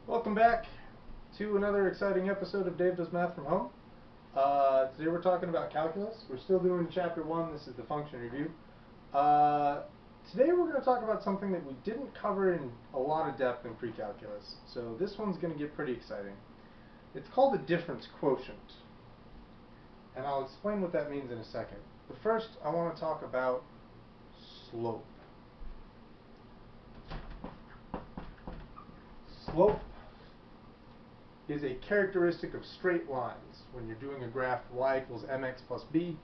Welcome back to another exciting episode of Dave Does Math from Home. Today we're talking about calculus. We're still doing chapter 1. This is the function review. Today we're going to talk about something that we didn't cover in a lot of depth in pre-calculus. So this one's going to get pretty exciting. It's called the difference quotient. And I'll explain what that means in a second. But first I want to talk about slope. Slope is a characteristic of straight lines. When you're doing a graph y equals mx plus b,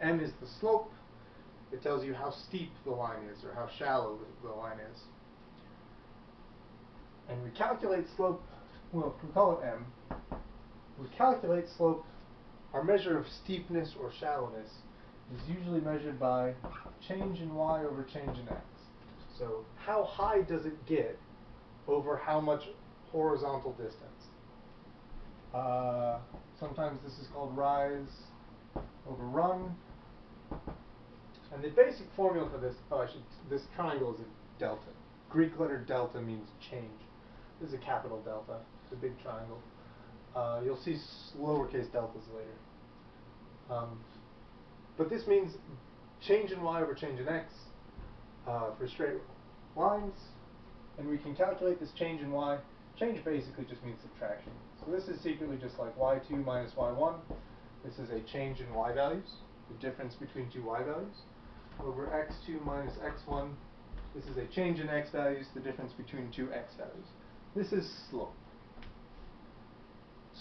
m is the slope. It tells you how steep the line is or how shallow the line is. And we calculate slope, well, we call it m. We calculate slope, our measure of steepness or shallowness is usually measured by change in y over change in x. So how high does it get over how much horizontal distance? Sometimes this is called rise over run. And the basic formula for this, this triangle is a delta. Greek letter delta means change. This is a capital delta. It's a big triangle. You'll see lowercase deltas later. But this means change in y over change in x for straight lines. And we can calculate this change in y. Change basically just means subtraction. So this is secretly just like y2 minus y1. This is a change in y values, the difference between two y values. Over x2 minus x1, this is a change in x values, the difference between two x values. This is slope.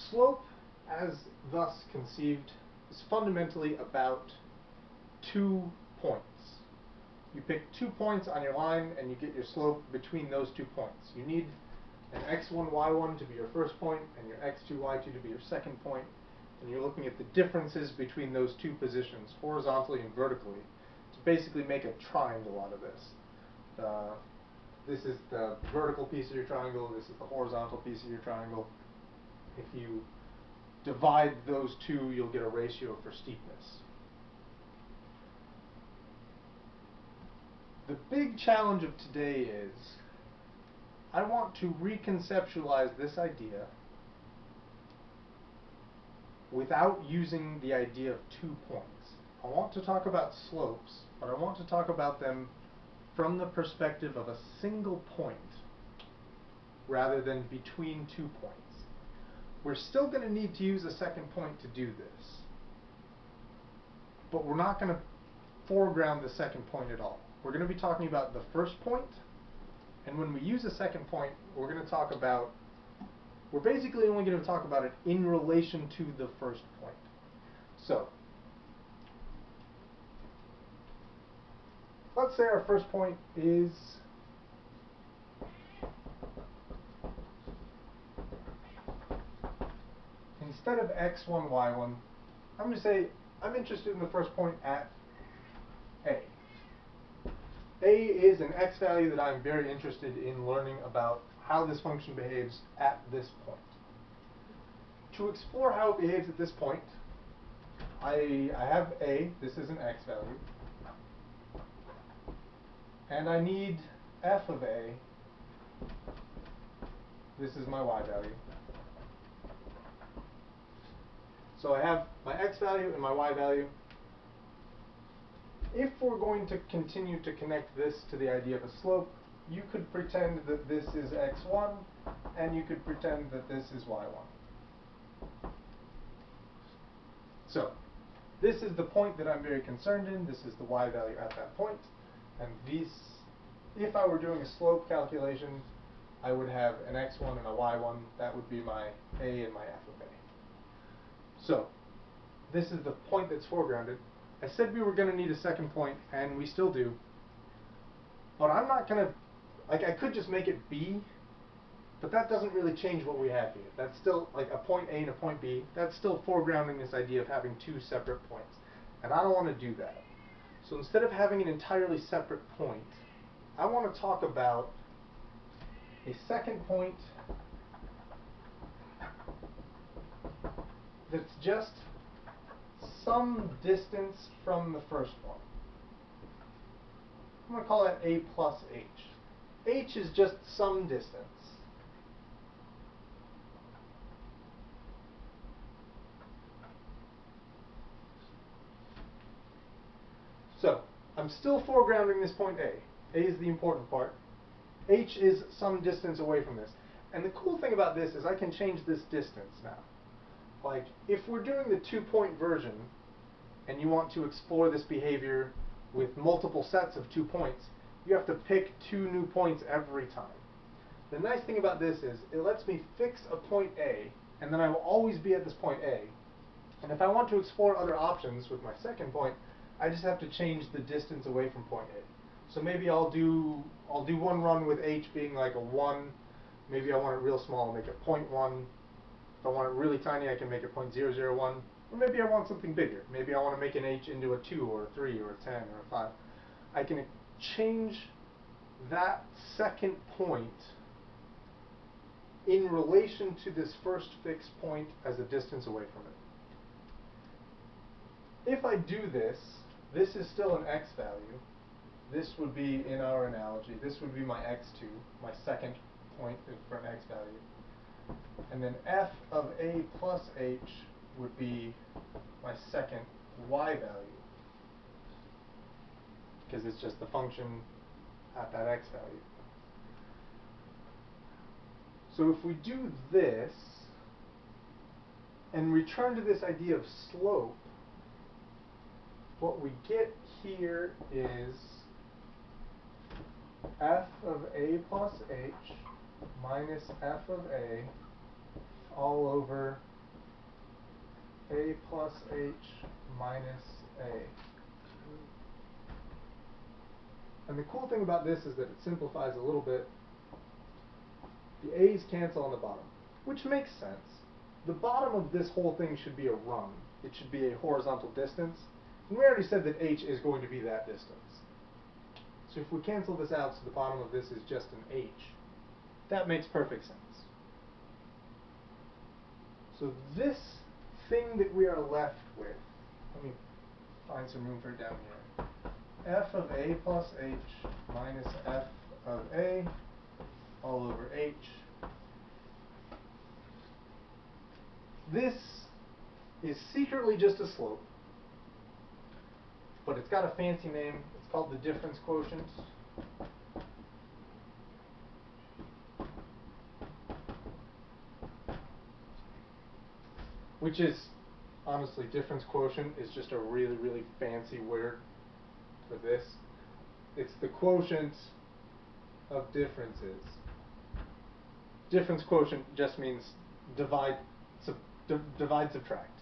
Slope, as thus conceived, is fundamentally about 2 points. You pick 2 points on your line and you get your slope between those 2 points. You need an x1, y1 to be your first point and your x2, y2 to be your second point. And you're looking at the differences between those two positions, horizontally and vertically, to basically make a triangle out of this. This is the vertical piece of your triangle, this is the horizontal piece of your triangle. If you divide those two, you'll get a ratio for steepness. The big challenge of today is I want to reconceptualize this idea without using the idea of 2 points. I want to talk about slopes, but I want to talk about them from the perspective of a single point rather than between 2 points. We're still going to need to use a second point to do this, but we're not going to foreground the second point at all. We're going to be talking about the first point, and when we use a second point, we're basically only going to talk about it in relation to the first point. So, let's say our first point is instead of x1, y1, I'm going to say I'm interested in the first point at A. A is an x value that I'm very interested in learning about how this function behaves at this point. To explore how it behaves at this point, I have A, this is an x value, and I need f of A, this is my y value. So I have my x value and my y value. If we're going to continue to connect this to the idea of a slope, you could pretend that this is x1, and you could pretend that this is y1. So, this is the point that I'm very concerned in. This is the y value at that point. And these, if I were doing a slope calculation, I would have an x1 and a y1. That would be my a and my f of a. So, this is the point that's foregrounded. I said we were going to need a second point, and we still do. But I'm not going to, I could just make it B, but that doesn't really change what we have here. That's still like a point A and a point B. That's still foregrounding this idea of having 2 separate points. And I don't want to do that. So instead of having an entirely separate point, I want to talk about a second point that's just some distance from the first one. I'm going to call that A plus H. H is just some distance. So I'm still foregrounding this point A. A is the important part. H is some distance away from this. And the cool thing about this is I can change this distance now. Like, if we're doing the 2-point version, and you want to explore this behavior with multiple sets of 2 points, you have to pick 2 new points every time. The nice thing about this is it lets me fix a point A, and then I will always be at this point A. And if I want to explore other options with my second point, I just have to change the distance away from point A. So maybe I'll do one run with H being like a 1. Maybe I want it real small, I'll make it 0.1. If I want it really tiny, I can make it 0.001. Or maybe I want something bigger. Maybe I want to make an H into a 2 or a 3 or a 10 or a 5. I can change that second point in relation to this first fixed point as a distance away from it. If I do this, this is still an x value. This would be, in our analogy, this would be my x2, my second point for an x value. And then f of a plus h would be my second y value, because it's just the function at that x value. So if we do this and return to this idea of slope, what we get here is f of a plus h minus f of a all over a plus h minus a. And the cool thing about this is that it simplifies a little bit. The a's cancel on the bottom, which makes sense. The bottom of this whole thing should be a run. It should be a horizontal distance. And we already said that h is going to be that distance. So if we cancel this out, so the bottom of this is just an h, that makes perfect sense. So this thing that we are left with, let me find some room for it down here. F of a plus h minus f of a all over h. This is secretly just a slope, but it's got a fancy name. It's called the difference quotient. Which is, honestly, difference quotient is just a really, really fancy word for this. It's the quotient of differences. Difference quotient just means divide, subtract.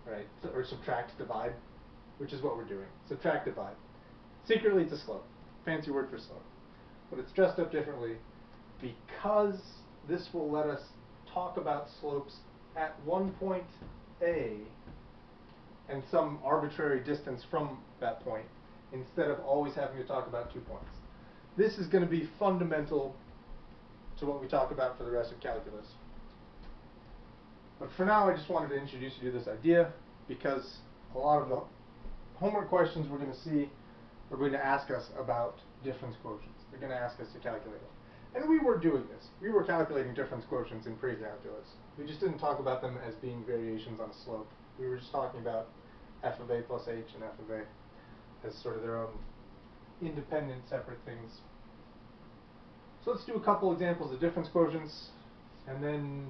Right? Or subtract, divide, which is what we're doing. Subtract, divide. Secretly, it's a slope. Fancy word for slope. But it's dressed up differently because this will let us talk about slopes at one point A and some arbitrary distance from that point, instead of always having to talk about 2 points. This is going to be fundamental to what we talk about for the rest of calculus. But for now, I just wanted to introduce you to this idea, because a lot of the homework questions we're going to see are going to ask us about difference quotients. They're going to ask us to calculate them. And we were doing this. We were calculating difference quotients in pre-calculus. We just didn't talk about them as being variations on a slope. We were just talking about f of a plus h and f of a as sort of their own independent, separate things. So let's do a couple examples of difference quotients, and then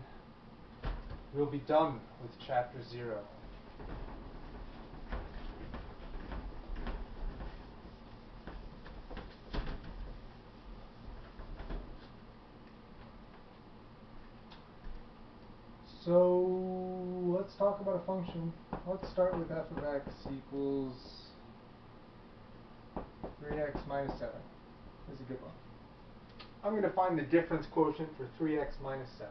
we'll be done with chapter 0. So let's talk about a function. Let's start with f of x equals 3x minus 7. This is a good one. I'm going to find the difference quotient for 3x minus 7.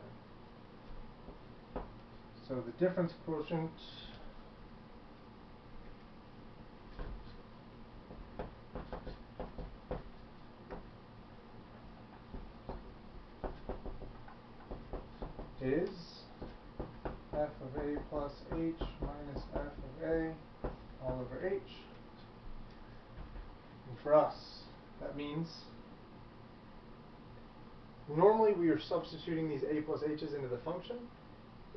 So the difference quotient is f of a plus h minus f of a all over h. And for us, that means normally we are substituting these a plus h's into the function.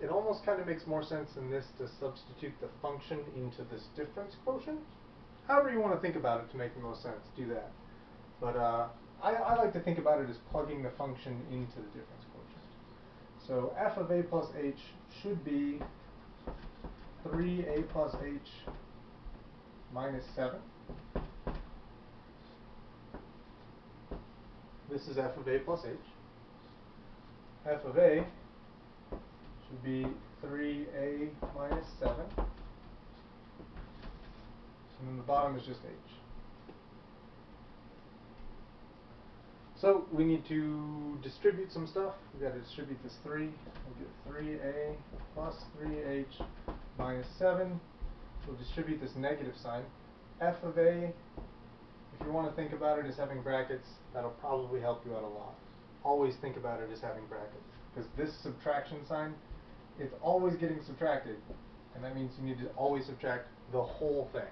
it almost kind of makes more sense than this to substitute the function into this difference quotient. However you want to think about it to make the most sense, do that. But I like to think about it as plugging the function into the difference quotient. So f of a plus h should be 3a plus h minus 7. This is f of a plus h. F of a should be 3a minus 7. And then the bottom is just h. So we need to distribute some stuff. We've got to distribute this 3. We'll get 3a plus 3h minus 7. We'll distribute this negative sign. F of a, if you want to think about it as having brackets, that'll probably help you out a lot. Always think about it as having brackets, because this subtraction sign, it's always getting subtracted, and that means you need to always subtract the whole thing.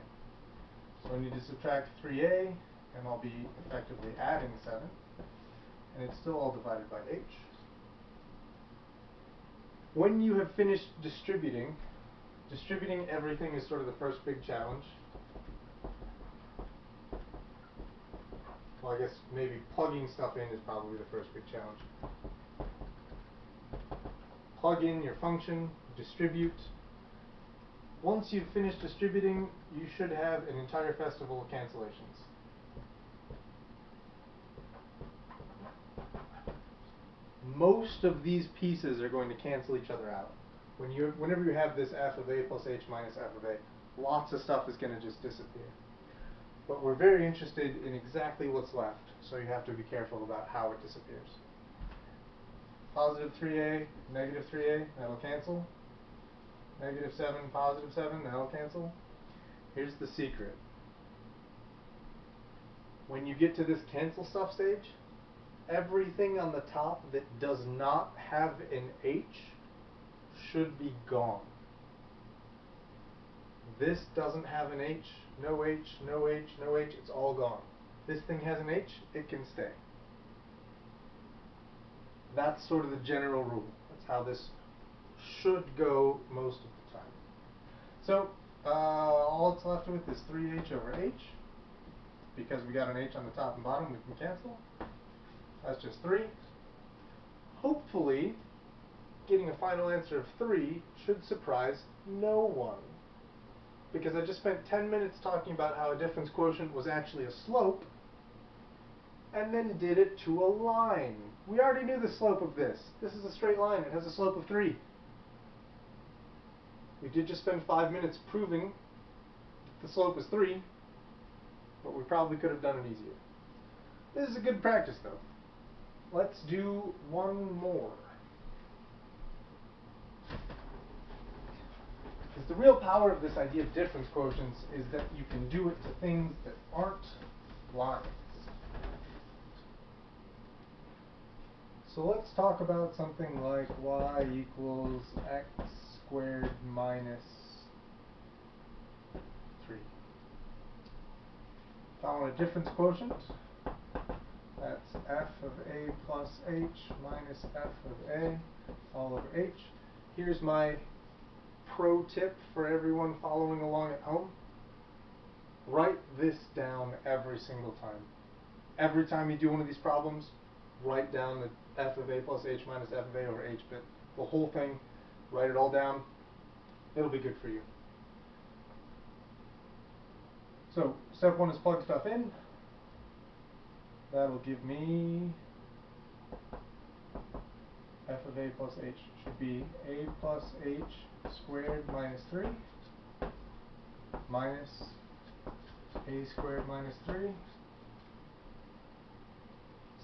So I need to subtract 3a, and I'll be effectively adding 7, and it's still all divided by h. When you have finished distributing everything is sort of the first big challenge. Well, I guess maybe plugging stuff in is probably the first big challenge. Plug in your function, distribute. Once you've finished distributing, you should have an entire festival of cancellations. Most of these pieces are going to cancel each other out. Whenever you have this f of a plus h minus f of a, lots of stuff is going to just disappear. But we're very interested in exactly what's left, so you have to be careful about how it disappears. Positive 3a, negative 3a, that'll cancel. Negative 7, positive 7, that'll cancel. Here's the secret. When you get to this cancel stuff stage, everything on the top that does not have an h should be gone. This doesn't have an h, no h, no h, no h, it's all gone. This thing has an h, it can stay. That's sort of the general rule. That's how this should go most of the time. So all it's left with is 3h over h. Because we got an h on the top and bottom, we can cancel. That's just 3. Hopefully, getting a final answer of 3 should surprise no one. Because I just spent 10 minutes talking about how a difference quotient was actually a slope, and then did it to a line. We already knew the slope of this. This is a straight line. It has a slope of 3. We did just spend 5 minutes proving that the slope is 3, but we probably could have done it easier. This is a good practice, though. Let's do one more. Because the real power of this idea of difference quotients is that you can do it to things that aren't lines. So let's talk about something like y equals x squared minus 3. If I want a difference quotient, that's f of a plus h minus f of a all over h. Here's my pro tip for everyone following along at home. Write this down every single time. Every time you do one of these problems, write down the f of a plus h minus f of a over h bit. The whole thing, write it all down. It'll be good for you. So step 1 is plug stuff in. That'll give me f of a plus h should be a plus h squared minus 3 minus a squared minus 3,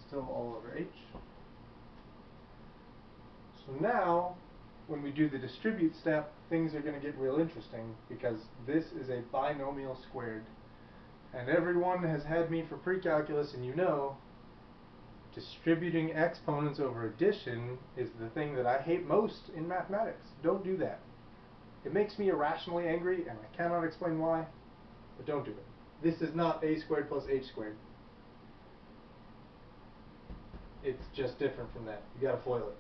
still all over h. So now, when we do the distribute step, things are going to get real interesting, because this is a binomial squared. And everyone has had me for pre-calculus, and you know, distributing exponents over addition is the thing that I hate most in mathematics. Don't do that. It makes me irrationally angry, and I cannot explain why, but don't do it. This is not a squared plus h squared. It's just different from that. You gotta FOIL it.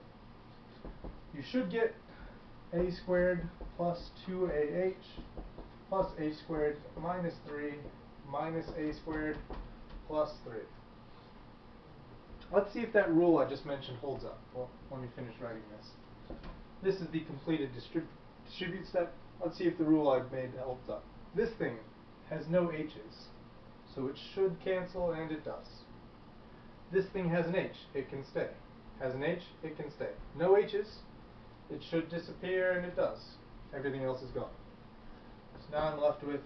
You should get a squared plus 2ah plus a squared minus 3 minus a squared plus 3. Let's see if that rule I just mentioned holds up. Well, let me finish writing this. This is the completed distribute step. Let's see if the rule I've made holds up. This thing has no h's, so it should cancel, and it does. This thing has an h, it can stay. Has an h, it can stay. No h's, it should disappear, and it does. Everything else is gone. So now I'm left with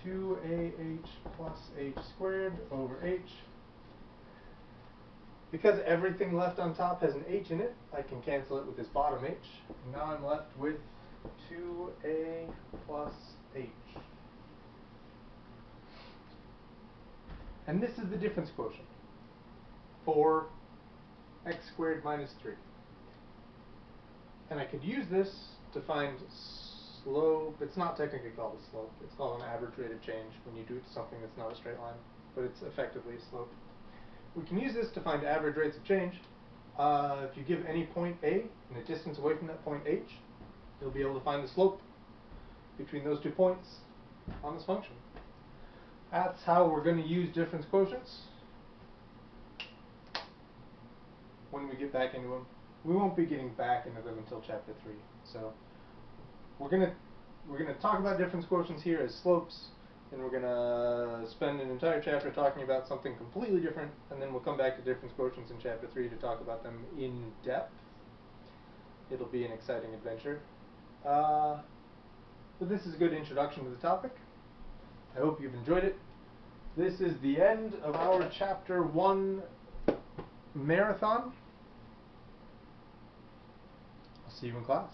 2ah plus h squared over h. Because everything left on top has an h in it, I can cancel it with this bottom h. And now I'm left with 2a plus h. And this is the difference quotient for x squared minus 3. And I could use this to find slope. It's not technically called a slope. It's called an average rate of change when you do something that's not a straight line, but it's effectively a slope. We can use this to find average rates of change. If you give any point A and a distance away from that point h, you'll be able to find the slope between those 2 points on this function. That's how we're going to use difference quotients when we get back into them. We won't be getting back into them until chapter 3. So we're gonna talk about difference quotients here as slopes, and we're gonna spend an entire chapter talking about something completely different, and then we'll come back to difference quotients in chapter 3 to talk about them in depth. It'll be an exciting adventure. But this is a good introduction to the topic. I hope you've enjoyed it. This is the end of our chapter 1 marathon. I'll see you in class.